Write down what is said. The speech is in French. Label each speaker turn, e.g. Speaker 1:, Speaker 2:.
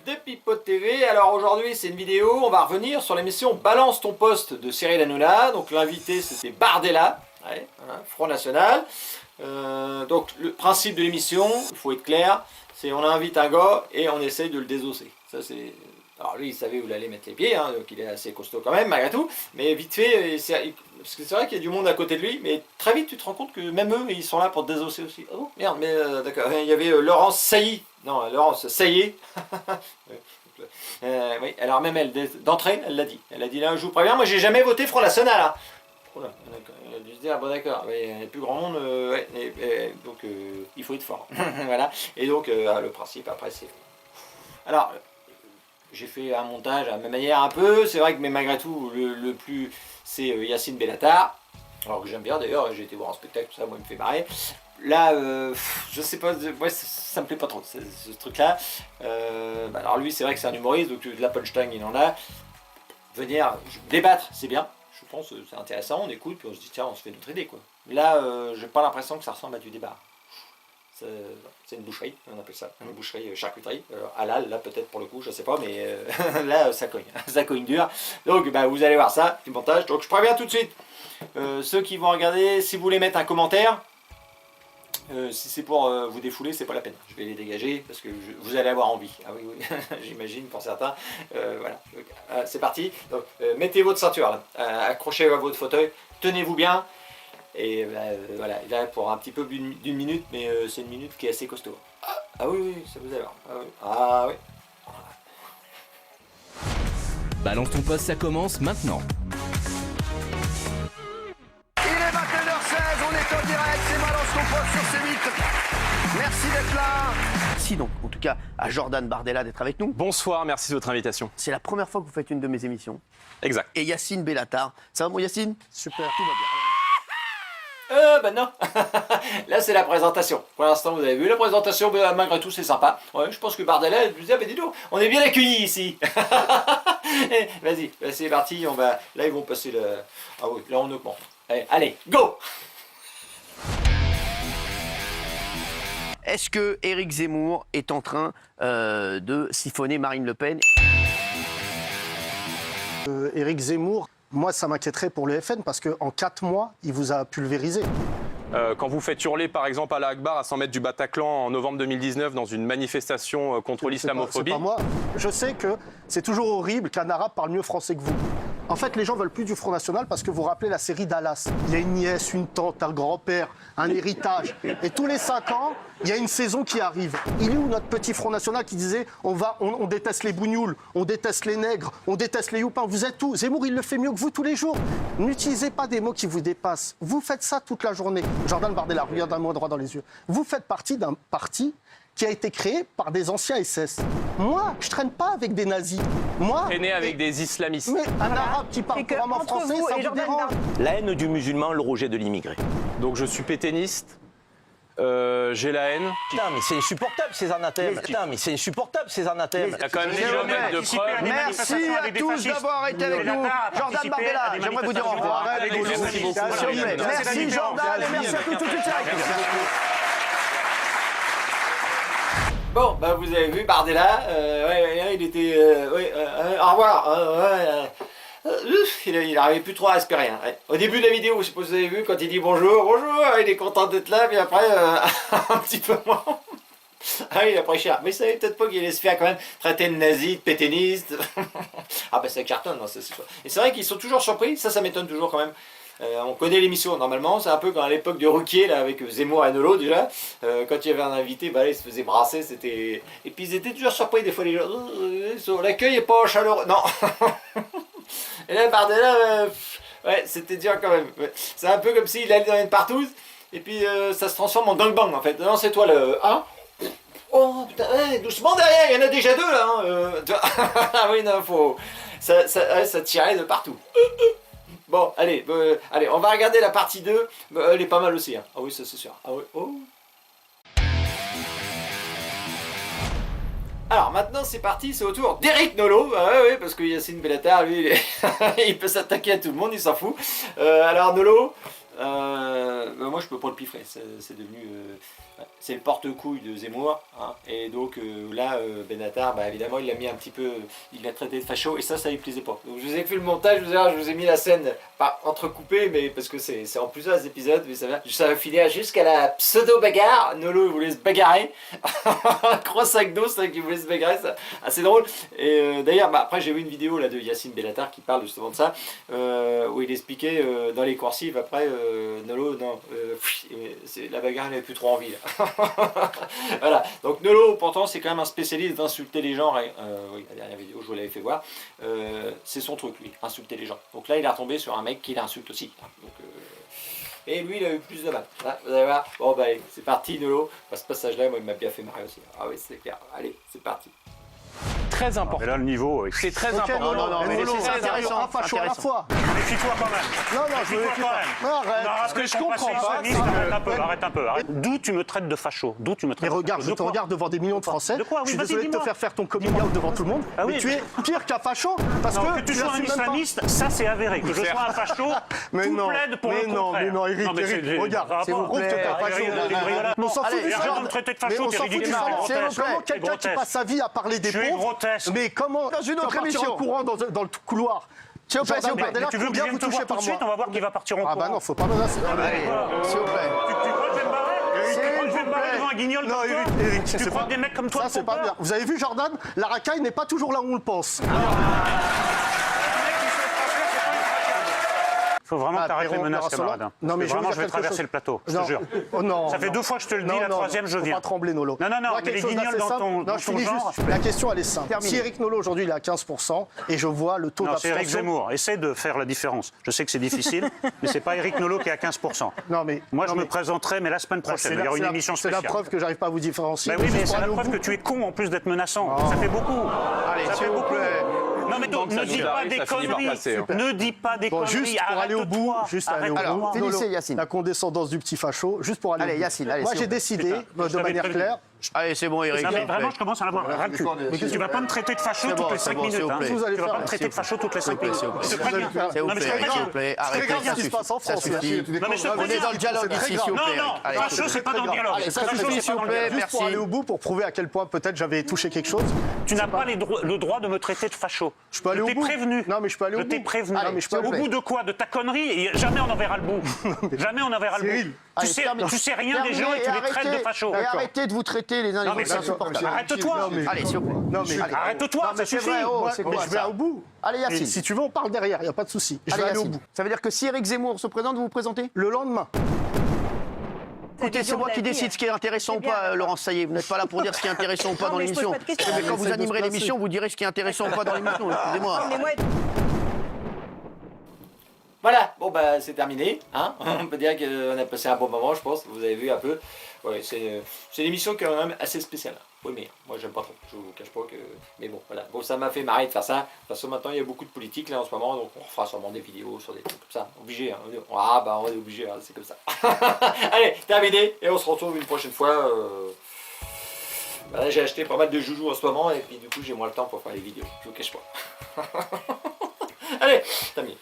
Speaker 1: de Pipote TV. Alors aujourd'hui c'est une vidéo, on va revenir sur l'émission Balance ton poste de Cyril Hanouna. Donc l'invité c'était Bardella, ouais, voilà, Front National. Donc le principe de l'émission, il faut être clair, c'est on invite un gars et on essaye de le désosser. Ça c'est... Alors lui il savait où il allait mettre les pieds, hein, donc il est assez costaud quand même malgré tout. Mais vite fait, parce que c'est vrai qu'il y a du monde à côté de lui, mais très vite tu te rends compte que même eux ils sont là pour te désosser aussi. Oh merde, mais d'accord, il y avait Laurence Sailly. Non, Laurence Sailly. Oui, alors même elle, d'entrée, elle l'a dit. Elle a dit là, je vous préviens, moi j'ai jamais voté Front National. Hein. Oh là, elle a dû se dire, bon d'accord, il n'y a plus grand monde, ouais, donc il faut être fort. Voilà, et donc le principe après c'est... Alors, j'ai fait un montage à ma manière un peu, c'est vrai que mais malgré tout, le plus, c'est Yacine Bellatar. Alors que j'aime bien d'ailleurs, j'ai été voir un spectacle, tout ça, moi il me fait marrer. Là, je sais pas, ouais, ça me plaît pas trop ce truc-là. Alors lui, c'est vrai que c'est un humoriste, donc de la punchline, il en a. Venir débattre, c'est bien, je pense, c'est intéressant, on écoute, puis on se dit, tiens, on se fait notre idée, quoi. Là, j'ai pas l'impression que ça ressemble à du débat. C'est une boucherie, on appelle ça, une boucherie charcuterie, halal, là peut-être pour le coup, je sais pas, mais là ça cogne, ça cogne dur. Donc bah, vous allez voir ça, du montage. Donc je préviens tout de suite, ceux qui vont regarder, si vous voulez mettre un commentaire, si c'est pour vous défouler, c'est pas la peine. Je vais les dégager parce que vous allez avoir envie. Ah oui, oui, j'imagine pour certains. Voilà, c'est parti. Donc, mettez votre ceinture, là. Accrochez à votre fauteuil, tenez-vous bien. Et voilà, là pour un petit peu d'une minute, mais c'est une minute qui est assez costaud. Ah oui, oui, ça vous allez voir. Ah oui.
Speaker 2: Balance ton poste, ça commence maintenant.
Speaker 3: Il est 21h16, on est en direct, c'est Balance ton poste sur C8. Merci d'être là. Merci donc, en tout cas, à Jordan Bardella d'être avec nous.
Speaker 4: Bonsoir, merci de votre invitation.
Speaker 3: C'est la première fois que vous faites une de mes émissions.
Speaker 4: Exact.
Speaker 3: Et Yacine Bellatar. Ça va mon Yacine? Super, tout va bien.
Speaker 1: Ben non. Là c'est la présentation. Pour l'instant vous avez vu la présentation, mais malgré tout c'est sympa. Ouais, je pense que Bardella, elle me dit, ah ben dis donc, on est bien accueillis ici. Vas-y, c'est parti, on va... Là ils vont passer le... Ah oui, là on augmente. Allez, go.
Speaker 3: Est-ce que Éric Zemmour est en train de siphonner Marine Le Pen?
Speaker 5: Éric Zemmour, moi ça m'inquiéterait pour le FN parce qu'en 4 mois, il vous a pulvérisé.
Speaker 4: Quand vous faites hurler par exemple Allah Akbar à 100 mètres du Bataclan en novembre 2019 dans une manifestation contre l'islamophobie...
Speaker 5: C'est pas moi. Je sais que c'est toujours horrible qu'un arabe parle mieux français que vous. En fait, les gens veulent plus du Front National parce que vous rappelez la série Dallas. Il y a une nièce, une tante, un grand-père, un héritage. Et tous les 5 ans, il y a une saison qui arrive. Il est où notre petit Front National qui disait on déteste les bougnoules, on déteste les nègres, on déteste les youpins. Vous êtes où? Zemmour, il le fait mieux que vous tous les jours. N'utilisez pas des mots qui vous dépassent. Vous faites ça toute la journée. Jordan Bardella, regardez-moi droit dans les yeux. Vous faites partie d'un parti qui a été créé par des anciens SS. Moi, je traîne pas avec des nazis. Moi,
Speaker 4: Traîné avec des islamistes.
Speaker 5: mais un arabe qui parle couramment français, ça vous dérange?
Speaker 6: La haine du musulman, le rejet de l'immigré.
Speaker 4: Donc je suis pétainiste, j'ai la haine.
Speaker 6: Putain, mais c'est insupportable ces anathèmes. Putain, mais c'est insupportable ces anathèmes.
Speaker 4: Il y a quand même des kilomètres de preuves.
Speaker 3: Merci à tous d'avoir été avec nous. Jordan Bardella, j'aimerais vous dire au revoir.
Speaker 4: Merci beaucoup.
Speaker 3: Merci Jordan et merci à tous. Tout de suite.
Speaker 1: Bon, bah vous avez vu Bardella, il était... au revoir. Il n'arrivait plus trop à respirer. Hein. Ouais. Au début de la vidéo, je sais pas si vous avez vu, quand il dit bonjour, il est content d'être là, mais après, un petit peu moins. Ah, il a pris cher. Mais ça savait peut-être pas qu'il allait se faire quand même traiter de nazi, de pétainiste. Ah bah ça cartonne, non, c'est sûr. Et c'est vrai qu'ils sont toujours surpris, ça m'étonne toujours quand même. On connaît l'émission normalement, c'est un peu comme à l'époque de Ruquier là, avec Zemmour et Nolo déjà, quand il y avait un invité, bah, là, il se faisait brasser, c'était... Et puis ils étaient toujours surpris des fois les gens, l'accueil est pas chaleureux, non. Et là Bardella, ouais, c'était dur quand même, ouais. C'est un peu comme s'il allait dans une partouze, et puis ça se transforme en gangbang en fait, non c'est toi le... Hein. Oh putain, ouais, doucement derrière, il y en a déjà 2 là, hein. Ah oui non, faut... Ça tirait de partout. Bon, allez, on va regarder la partie 2. Elle est pas mal aussi. Hein. Ah oui, ça c'est sûr. Ah oui, oh. Alors maintenant c'est parti, c'est au tour d'Éric Nolot. Ah oui, parce que Yacine Bellatar, lui, il peut s'attaquer à tout le monde, il s'en fout. Alors Nolot, Moi je peux pas le piffrer, c'est devenu... c'est le porte-couille de Zemmour, hein, et donc là, Benatar, bah, évidemment, il l'a mis un petit peu... Il l'a traité de facho, et ça lui plaisait pas. Donc je vous ai fait le montage, je vous ai mis la scène, pas entrecoupée, mais parce que c'est en plusieurs épisodes, mais ça va finir jusqu'à la pseudo-bagarre. Nolo, il voulait se bagarrer. Un gros sac d'eau, c'est vrai qu'il voulait se bagarrer, c'est assez drôle. Et d'ailleurs, bah, après j'ai vu une vidéo là, de Yacine Bellatar qui parle justement de ça, où il expliquait dans les coursives, après, Nolo, non, la bagarre, il n'avait plus trop envie. Là. Voilà, donc Nolo, pourtant, c'est quand même un spécialiste d'insulter les gens. Oui, la dernière vidéo, je vous l'avais fait voir. C'est son truc, lui, insulter les gens. Donc là, il est retombé sur un mec qui l'insulte aussi. Donc, et lui, il a eu plus de mal. Là, vous allez voir. Bon, bah, allez, c'est parti, Nolo. À ce passage-là, moi, il m'a bien fait marrer aussi. Ah oui, c'est clair. Allez, c'est parti.
Speaker 4: Très important.
Speaker 7: Mais là, le niveau,
Speaker 4: C'est très
Speaker 5: Ok,
Speaker 4: important.
Speaker 5: non, mais
Speaker 6: Nolo,
Speaker 5: c'est
Speaker 6: intéressant,
Speaker 5: un facho à la fois.
Speaker 7: méfie-toi quand même.
Speaker 5: Non, je veux
Speaker 7: Méfie-toi quand même.
Speaker 5: Arrête.
Speaker 7: Ce que je comprends pas, arrête un peu. D'où tu me traites de facho? D'où tu me traites
Speaker 5: Mais
Speaker 7: de
Speaker 5: regarde,
Speaker 7: facho?
Speaker 5: je te regarde devant des millions de Français.
Speaker 7: De quoi? Oui,
Speaker 5: Je suis
Speaker 7: vas-y,
Speaker 5: désolé de te
Speaker 7: dis-moi.
Speaker 5: faire ton coming out devant tout le monde.
Speaker 7: Ah
Speaker 5: Mais
Speaker 7: oui,
Speaker 5: tu es pire qu'un facho parce
Speaker 7: Non, que
Speaker 5: que
Speaker 7: tu sois un
Speaker 5: l'assumes même pas.
Speaker 7: islamiste, ça c'est avéré. Que je sois un facho,
Speaker 5: Mais
Speaker 7: tout
Speaker 5: non,
Speaker 7: plaide pour
Speaker 5: mais
Speaker 7: le
Speaker 5: non,
Speaker 7: contraire.
Speaker 5: mais non, Eric, regarde,
Speaker 7: ça va
Speaker 5: c'est
Speaker 7: pas.
Speaker 5: vous prouve que t'es un facho. Mais on s'en fout
Speaker 7: Allez,
Speaker 5: du
Speaker 7: arrête
Speaker 5: salaire.
Speaker 7: de me traiter de
Speaker 5: Mais
Speaker 7: facho,
Speaker 5: on
Speaker 7: t'es
Speaker 5: s'en fout du
Speaker 7: ridicule.
Speaker 5: salaire.
Speaker 7: S'il vous plaît.
Speaker 5: Comment quelqu'un qui passe sa vie à parler des
Speaker 7: Tu es
Speaker 5: pauvres,
Speaker 7: grotesque.
Speaker 5: mais comment
Speaker 3: Dans une autre
Speaker 5: tu vas partir
Speaker 3: émission.
Speaker 5: en courant dans le couloir?
Speaker 3: S'il vous plaît, s'il vous plaît.
Speaker 5: Bardella,
Speaker 7: Tu veux que je
Speaker 5: combien
Speaker 7: vienne
Speaker 5: vous
Speaker 7: te
Speaker 5: touchez
Speaker 7: voir tout
Speaker 5: par
Speaker 7: de suite? On
Speaker 5: mois?
Speaker 7: va voir qui va partir en
Speaker 5: Ah bah
Speaker 7: courant.
Speaker 5: non, faut pas menacer.
Speaker 3: Allez, s'il vous plaît.
Speaker 7: Tu crois que je vais me barrer? Tu crois que je vais me barrer devant un guignol
Speaker 5: Non,
Speaker 7: comme toi?
Speaker 5: Eric,
Speaker 7: Tu
Speaker 5: c'est
Speaker 7: crois
Speaker 5: pas-
Speaker 7: que des mecs comme toi
Speaker 5: Ça,
Speaker 7: te
Speaker 5: c'est
Speaker 7: font
Speaker 5: pas
Speaker 7: peur?
Speaker 5: bien. Vous avez vu, Jordan? La racaille n'est pas toujours là où on le pense.
Speaker 7: Il faut vraiment
Speaker 5: Ah,
Speaker 7: que t'arrêtes les
Speaker 5: Perron,
Speaker 7: menaces,
Speaker 5: Perron,
Speaker 7: camarade.
Speaker 5: Non, mais
Speaker 7: Vraiment,
Speaker 5: veux
Speaker 7: je vais
Speaker 5: dire quelque
Speaker 7: traverser
Speaker 5: chose.
Speaker 7: le plateau, je te
Speaker 5: Non.
Speaker 7: jure.
Speaker 5: Oh non.
Speaker 7: Ça fait 2 fois que je te le dis,
Speaker 5: Non,
Speaker 7: la
Speaker 5: non,
Speaker 7: troisième, je
Speaker 5: faut
Speaker 7: viens.
Speaker 5: pas trembler, Nolo.
Speaker 7: Non,
Speaker 5: Moi,
Speaker 7: mais
Speaker 5: quelque
Speaker 7: les
Speaker 5: chose
Speaker 7: guignols
Speaker 5: d'assez
Speaker 7: dans
Speaker 5: simple.
Speaker 7: ton
Speaker 5: Non, je finis
Speaker 7: genre.
Speaker 5: juste. La question, elle est simple.
Speaker 3: Terminé.
Speaker 5: Si Eric Nolo, aujourd'hui, il est à 15%, et je vois le taux
Speaker 7: Non, c'est Éric
Speaker 5: d'abstention...
Speaker 7: Zemmour. Essaie de faire la différence. Je sais que c'est difficile, mais c'est pas Éric Nolot qui est à 15%.
Speaker 5: Non, mais...
Speaker 7: Moi,
Speaker 5: non,
Speaker 7: je me
Speaker 5: mais-
Speaker 7: présenterai, mais la semaine
Speaker 5: bah,
Speaker 7: prochaine. Il y aura une émission
Speaker 5: C'est
Speaker 7: spéciale.
Speaker 5: la preuve que j'arrive pas à vous différencier.
Speaker 7: Bah oui, mais
Speaker 5: Juste
Speaker 7: c'est
Speaker 5: pour
Speaker 7: la
Speaker 5: aller au
Speaker 7: preuve que
Speaker 5: bout.
Speaker 7: tu es con en plus d'être menaçant. Ça fait beaucoup.
Speaker 3: Allez,
Speaker 7: Ça
Speaker 3: s'il
Speaker 7: fait
Speaker 3: vous
Speaker 7: beaucoup.
Speaker 3: plaît.
Speaker 7: Non, mais donc,
Speaker 4: Ça
Speaker 7: ne
Speaker 4: nous
Speaker 7: dis pas
Speaker 4: arrive,
Speaker 7: des
Speaker 4: ça finit par
Speaker 7: conneries.
Speaker 4: passer, hein.
Speaker 7: Ne dis pas des
Speaker 5: Bon,
Speaker 7: conneries.
Speaker 5: juste pour aller au bout, juste aller au
Speaker 3: Alors,
Speaker 5: bout.
Speaker 3: finissez,
Speaker 5: Nolo,
Speaker 3: Yacine.
Speaker 5: La condescendance du petit facho, juste pour aller
Speaker 3: Allez,
Speaker 5: au bout.
Speaker 3: Yacine, allez,
Speaker 5: Moi,
Speaker 3: s'il
Speaker 5: j'ai
Speaker 3: vous plaît.
Speaker 5: décidé,
Speaker 7: Putain, je
Speaker 5: de
Speaker 7: t'avais
Speaker 5: manière
Speaker 7: prévenu.
Speaker 5: claire...
Speaker 3: Allez, c'est bon, Eric.
Speaker 7: Non,
Speaker 3: s'il
Speaker 7: mais
Speaker 3: vous plaît.
Speaker 7: vraiment, je commence à en avoir ras le cul. Tu vas pas me traiter de facho
Speaker 3: C'est
Speaker 7: toutes
Speaker 3: bon,
Speaker 7: les
Speaker 3: c'est
Speaker 7: 5
Speaker 3: bon, s'il
Speaker 7: minutes.
Speaker 3: vous
Speaker 7: hein.
Speaker 3: plaît.
Speaker 5: Vous allez
Speaker 7: Tu vas pas
Speaker 5: faire-
Speaker 7: me traiter de facho toutes les 5 minutes.
Speaker 3: s'il vous plaît.
Speaker 7: Je te préviens.
Speaker 5: S'il vous plaît.
Speaker 7: Non, mais je te
Speaker 3: S'il
Speaker 7: préviens.
Speaker 3: vous plaît,
Speaker 5: C'est très
Speaker 3: arrêtez,
Speaker 5: grave
Speaker 3: ça
Speaker 5: ce qui se
Speaker 3: suffit.
Speaker 5: passe en
Speaker 3: Ça
Speaker 5: France, là.
Speaker 3: suffit.
Speaker 7: Non, mais je te
Speaker 3: On est
Speaker 7: préviens.
Speaker 3: dans le dialogue
Speaker 5: C'est très
Speaker 3: ici, s'il
Speaker 5: grave.
Speaker 3: vous
Speaker 7: Non,
Speaker 3: plaît.
Speaker 7: non,
Speaker 3: Allez,
Speaker 7: facho, c'est pas dans le dialogue.
Speaker 3: Allez, ça
Speaker 7: Facho,
Speaker 3: suffit,
Speaker 7: c'est
Speaker 3: s'il
Speaker 7: pas
Speaker 3: vous
Speaker 7: dans le
Speaker 3: plaît.
Speaker 7: dialogue.
Speaker 5: Juste pour
Speaker 3: Merci.
Speaker 5: aller au bout, pour prouver à quel point peut-être j'avais touché quelque chose.
Speaker 7: Tu n'as pas le droit de me traiter de facho.
Speaker 5: Je peux aller au
Speaker 7: t'ai
Speaker 5: bout.
Speaker 7: prévenu.
Speaker 5: Non, mais je peux aller au
Speaker 7: Je t'ai
Speaker 5: bout.
Speaker 7: prévenu.
Speaker 5: Allez, mais je peux aller
Speaker 7: Au
Speaker 5: au
Speaker 7: bout de quoi? De ta connerie? Et jamais on n'en verra le bout. Jamais on n'en verra le
Speaker 5: Cyril.
Speaker 7: bout.
Speaker 3: Allez, terminé.
Speaker 7: Tu sais rien des gens et tu les traites de fachos.
Speaker 3: Et arrêtez de vous traiter les uns les
Speaker 7: Non,
Speaker 3: autres.
Speaker 7: mais
Speaker 3: C'est insupportable.
Speaker 7: arrête-toi.
Speaker 5: Non, mais-
Speaker 3: Allez, s'il vous plaît.
Speaker 5: Non, mais...
Speaker 7: Arrête-toi,
Speaker 3: Non,
Speaker 7: ça
Speaker 3: mais c'est
Speaker 7: suffit.
Speaker 3: vrai, oh,
Speaker 5: Ouais,
Speaker 3: c'est
Speaker 5: mais
Speaker 3: quoi,
Speaker 5: je vais
Speaker 3: ça?
Speaker 5: au bout.
Speaker 3: Allez,
Speaker 5: Et
Speaker 3: Yacine.
Speaker 5: si tu veux, on parle derrière, il n'y a pas de souci. Je
Speaker 3: Allez,
Speaker 5: vais aller au
Speaker 3: Yacine.
Speaker 5: bout.
Speaker 3: Ça veut dire que si Eric Zemmour se présente, vous vous présentez?
Speaker 5: Le lendemain.
Speaker 3: Écoutez, c'est moi qui décide ce qui est intéressant ou pas, Laurence Saillé. Vous n'êtes pas là pour dire ce qui est intéressant ou pas dans
Speaker 8: mais je pose
Speaker 3: l'émission.
Speaker 8: pas de questions.
Speaker 3: Mais quand vous
Speaker 5: Essaye de
Speaker 3: animerez
Speaker 5: se placer.
Speaker 3: l'émission, vous direz ce qui est intéressant ou pas dans l'émission. Excusez-moi.
Speaker 8: Mais moi,
Speaker 1: Voilà, bon bah c'est terminé, hein. On peut dire qu'on a passé un bon moment, je pense, vous avez vu un peu. Ouais, c'est une émission qui est quand même assez spéciale. Oui, mais moi j'aime pas trop, je vous cache pas que... Mais bon, voilà, bon ça m'a fait marrer de faire ça. De toute façon maintenant il y a beaucoup de politique là en ce moment, donc on refera sûrement des vidéos sur des trucs comme ça. Obligé, hein. Ah bah on est obligé, hein, c'est comme ça. Allez, terminé, et on se retrouve une prochaine fois. Bah, là j'ai acheté pas mal de joujoux en ce moment, et puis du coup j'ai moins le temps pour faire les vidéos, je vous cache pas. Allez, terminé.